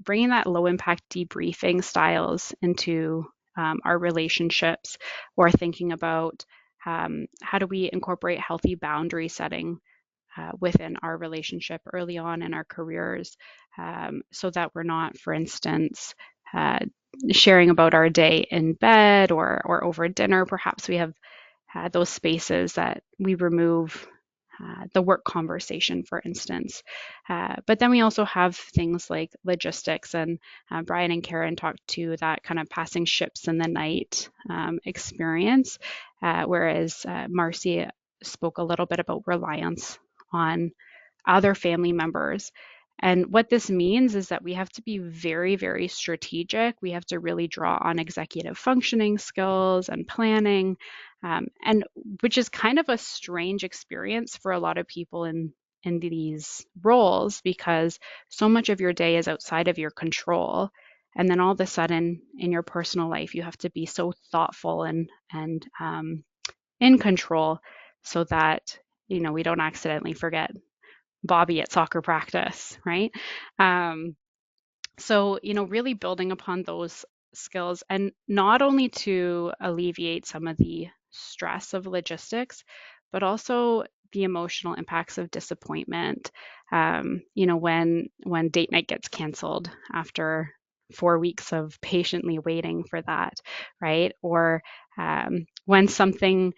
bringing that low impact debriefing styles into our relationships, or thinking about how do we incorporate healthy boundary setting within our relationship early on in our careers, so that we're not, for instance, sharing about our day in bed or over dinner. Perhaps we have those spaces that we remove the work conversation, for instance. But then we also have things like logistics, and Bryan and Karen talked to that kind of passing ships in the night experience, whereas Marcie spoke a little bit about reliance on other family members. And what this means is that we have to be very, very strategic. We have to really draw on executive functioning skills and planning, and which is kind of a strange experience for a lot of people in these roles, because so much of your day is outside of your control. And then all of a sudden in your personal life, you have to be so thoughtful and in control so that we don't accidentally forget Bobby at soccer practice, right? So, really building upon those skills, and not only to alleviate some of the stress of logistics, but also the emotional impacts of disappointment. When date night gets canceled after 4 weeks of patiently waiting for that, right? Or when something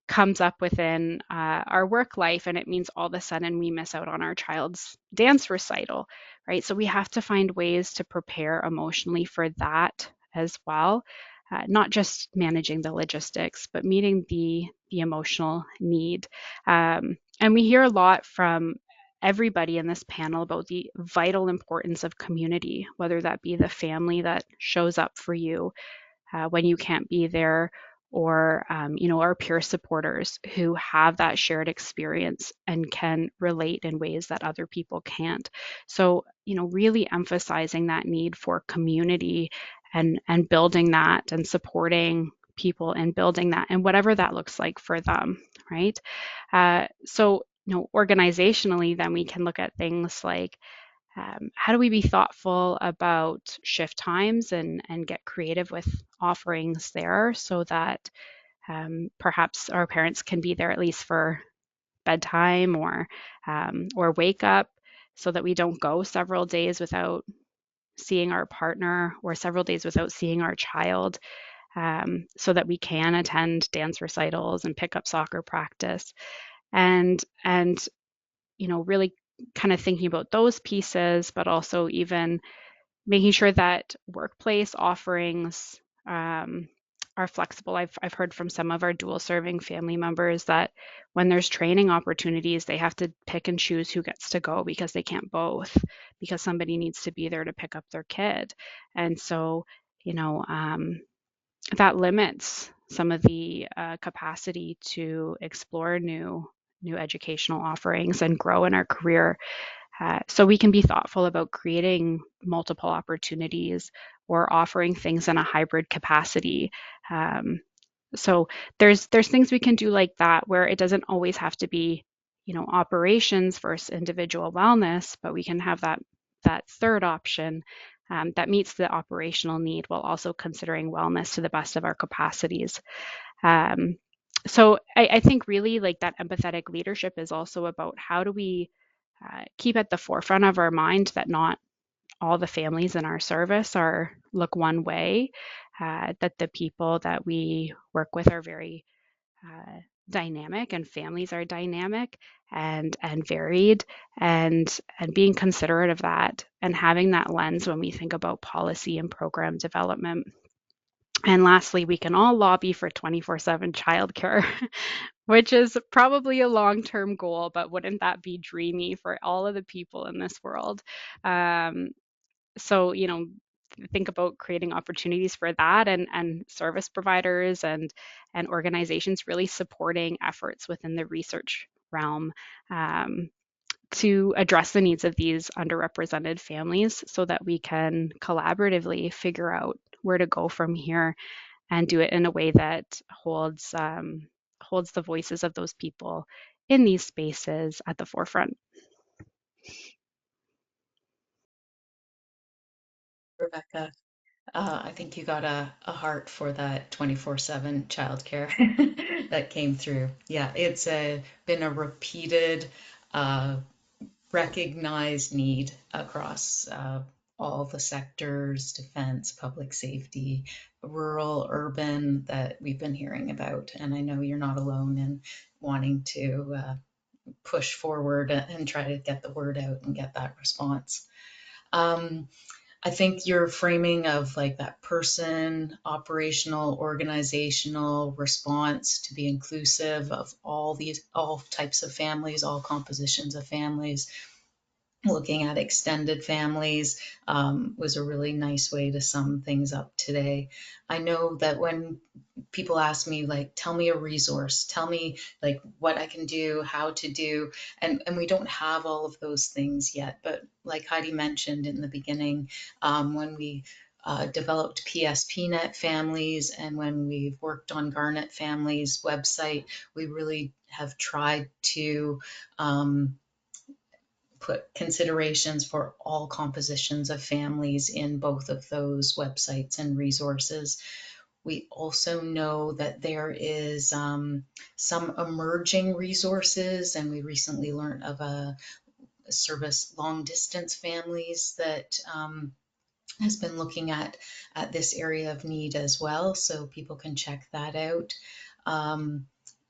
comes up within our work life and it means all of a sudden we miss out on our child's dance recital, right? So we have to find ways to prepare emotionally for that as well. not just managing the logistics, but meeting the emotional need. And we hear a lot from everybody in this panel about the vital importance of community, whether that be the family that shows up for you when you can't be there, or our peer supporters who have that shared experience and can relate in ways that other people can't. So, really emphasizing that need for community and building that and supporting people and building that and whatever that looks like for them, right? So, organizationally, then we can look at things like how do we be thoughtful about shift times and get creative with offerings there so that perhaps our parents can be there at least for bedtime or wake up, so that we don't go several days without seeing our partner or several days without seeing our child, so that we can attend dance recitals and pick up soccer practice, and really kind of thinking about those pieces, but also even making sure that workplace offerings are flexible. I've heard from some of our dual serving family members that when there's training opportunities, they have to pick and choose who gets to go because they can't both, because somebody needs to be there to pick up their kid. And so, that limits some of the capacity to explore new educational offerings and grow in our career. So we can be thoughtful about creating multiple opportunities or offering things in a hybrid capacity. So there's things we can do like that, where it doesn't always have to be, operations versus individual wellness, but we can have that third option that meets the operational need while also considering wellness to the best of our capacities. So I think really like that empathetic leadership is also about how do we keep at the forefront of our mind that not all the families in our service look one way, that the people that we work with are very dynamic, and families are dynamic and varied, and being considerate of that and having that lens when we think about policy and program development. And lastly, we can all lobby for 24/7 childcare, which is probably a long-term goal, but wouldn't that be dreamy for all of the people in this world? So, think about creating opportunities for that, and service providers and organizations really supporting efforts within the research realm to address the needs of these underrepresented families so that we can collaboratively figure out where to go from here and do it in a way that holds the voices of those people in these spaces at the forefront. Rebecca, I think you got a heart for that 24/7 childcare that came through. Yeah, it's been a repeated, recognized need across all the sectors, defense, public safety, rural, urban, that we've been hearing about. And I know you're not alone in wanting to push forward and try to get the word out and get that response. I think your framing of like that person, operational, organizational response to be inclusive of all types of families, all compositions of families, looking at extended families was a really nice way to sum things up today. I know that when people ask me, like, tell me a resource, tell me like what I can do, how to do, and we don't have all of those things yet. But like Heidi mentioned in the beginning, when we developed PSPNet Families and when we've worked on Garnet Families website, we really have tried to put considerations for all compositions of families in both of those websites and resources. We also know that there is some emerging resources, and we recently learned of a service, Long Distance Families, that has been looking at this area of need as well, so people can check that out.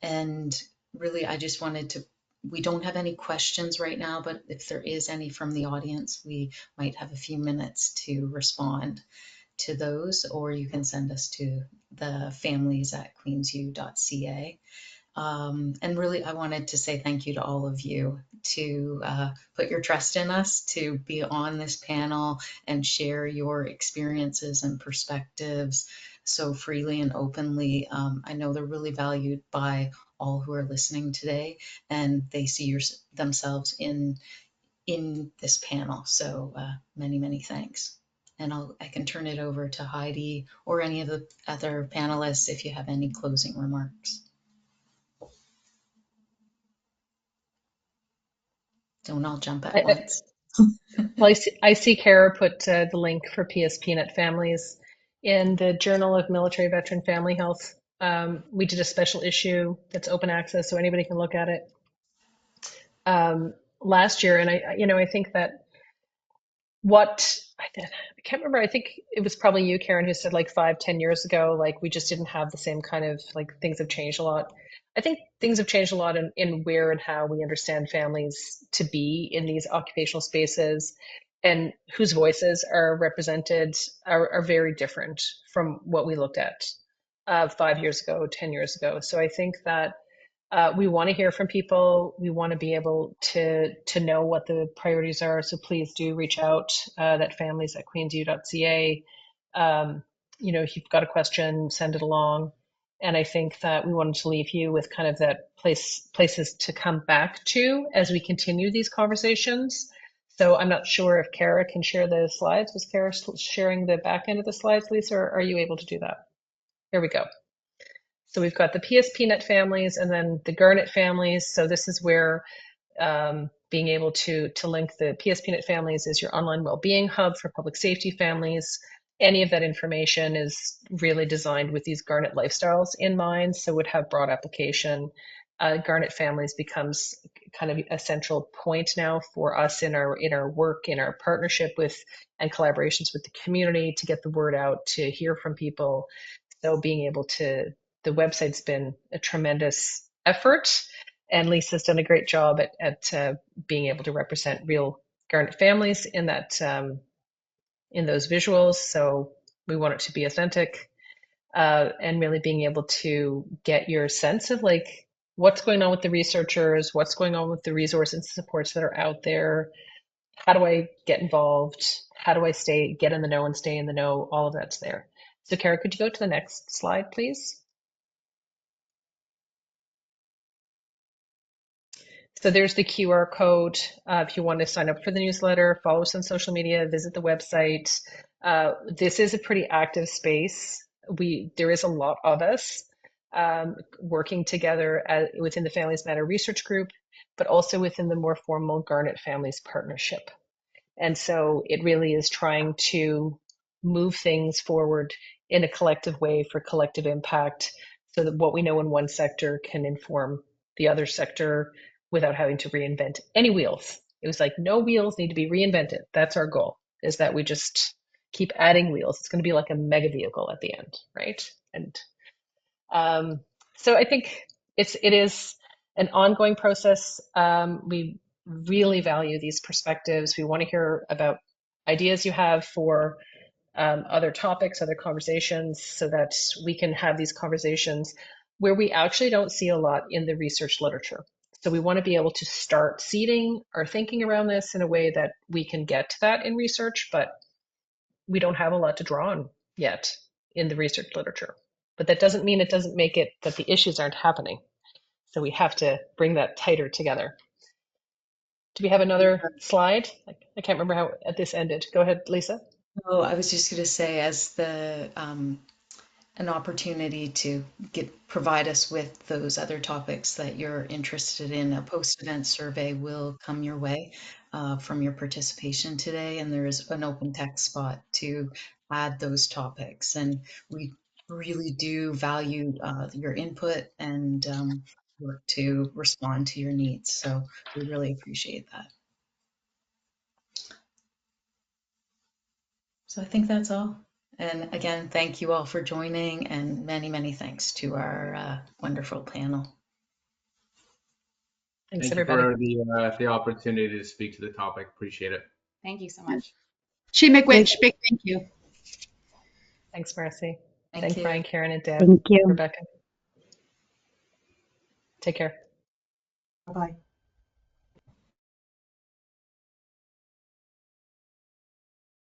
And really, I just wanted to, we don't have any questions right now, but if there is any from the audience, we might have a few minutes to respond. to those, or you can send us to the families@queensu.ca. And really, I wanted to say thank you to all of you to put your trust in us, to be on this panel and share your experiences and perspectives so freely and openly. I know they're really valued by all who are listening today, and they see themselves in this panel. So many, many thanks. And I can turn it over to Heidi or any of the other panelists if you have any closing remarks. Don't all jump at once. Well, I see Kara put the link for PSPNet Families in the Journal of Military Veteran Family Health. We did a special issue that's open access, so anybody can look at it last year. And I think that I can't remember. I think it was probably you, Karen, who said like 5-10 years ago, like we just didn't have the same kind of like things have changed a lot. I think things have changed a lot in where and how we understand families to be in these occupational spaces, and whose voices are represented are very different from what we looked at 5 years ago, 10 years ago. So I think that we want to hear from people. We want to be able to know what the priorities are. So please do reach out. That families@queensu.ca. If you've got a question, send it along. And I think that we wanted to leave you with kind of that places to come back to as we continue these conversations. So I'm not sure if Kara can share the slides. Was Kara sharing the back end of the slides, Lisa, or are you able to do that? Here we go. So we've got the PSPNet families and then the Garnet families. So this is where being able to link the PSPNet families is your online well-being hub for public safety families. Any of that information is really designed with these Garnet lifestyles in mind, so would have broad application. Garnet families becomes kind of a central point now for us in our work, in our partnership with and collaborations with the community to get the word out, to hear from people. So being able to, the website's been a tremendous effort, and Lisa's done a great job at being able to represent real Garnet families in that in those visuals. So we want it to be authentic, and really being able to get your sense of like what's going on with the researchers, what's going on with the resources and supports that are out there. How do I get involved? How do I get in the know and stay in the know? All of that's there. So Kara, could you go to the next slide, please? So there's the QR code. If you want to sign up for the newsletter, follow us on social media, visit the website. This is a pretty active space. There is a lot of us working together within the Families Matter Research Group, but also within the more formal Garnet Families Partnership. And so it really is trying to move things forward in a collective way for collective impact, so that what we know in one sector can inform the other sector without having to reinvent any wheels. It was like no wheels need to be reinvented. That's our goal, is that we just keep adding wheels. It's going to be like a mega vehicle at the end, right? And so I think it is an ongoing process. We really value these perspectives. We want to hear about ideas you have for other topics, other conversations, so that we can have these conversations where we actually don't see a lot in the research literature. So we want to be able to start seeding our thinking around this in a way that we can get to that in research, but we don't have a lot to draw on yet in the research literature. But that doesn't mean it doesn't make it that the issues aren't happening. So we have to bring that tighter together. Do we have another slide? I can't remember how this ended. Go ahead, Lisa. Oh, I was just going to say, as an opportunity to provide us with those other topics that you're interested in, a post-event survey will come your way from your participation today, and there is an open text spot to add those topics. And we really do value your input and work to respond to your needs. So we really appreciate that. So I think that's all. And again, thank you all for joining, and many, many thanks to our wonderful panel. Thanks, Thank everybody. you for the opportunity to speak to the topic. Appreciate it. Thank you so much. She McWitch, big thank you. Thanks, Marcie. Thank you. Brian, Karen, and Deb. Thank you. Rebecca. Take care. Bye-bye.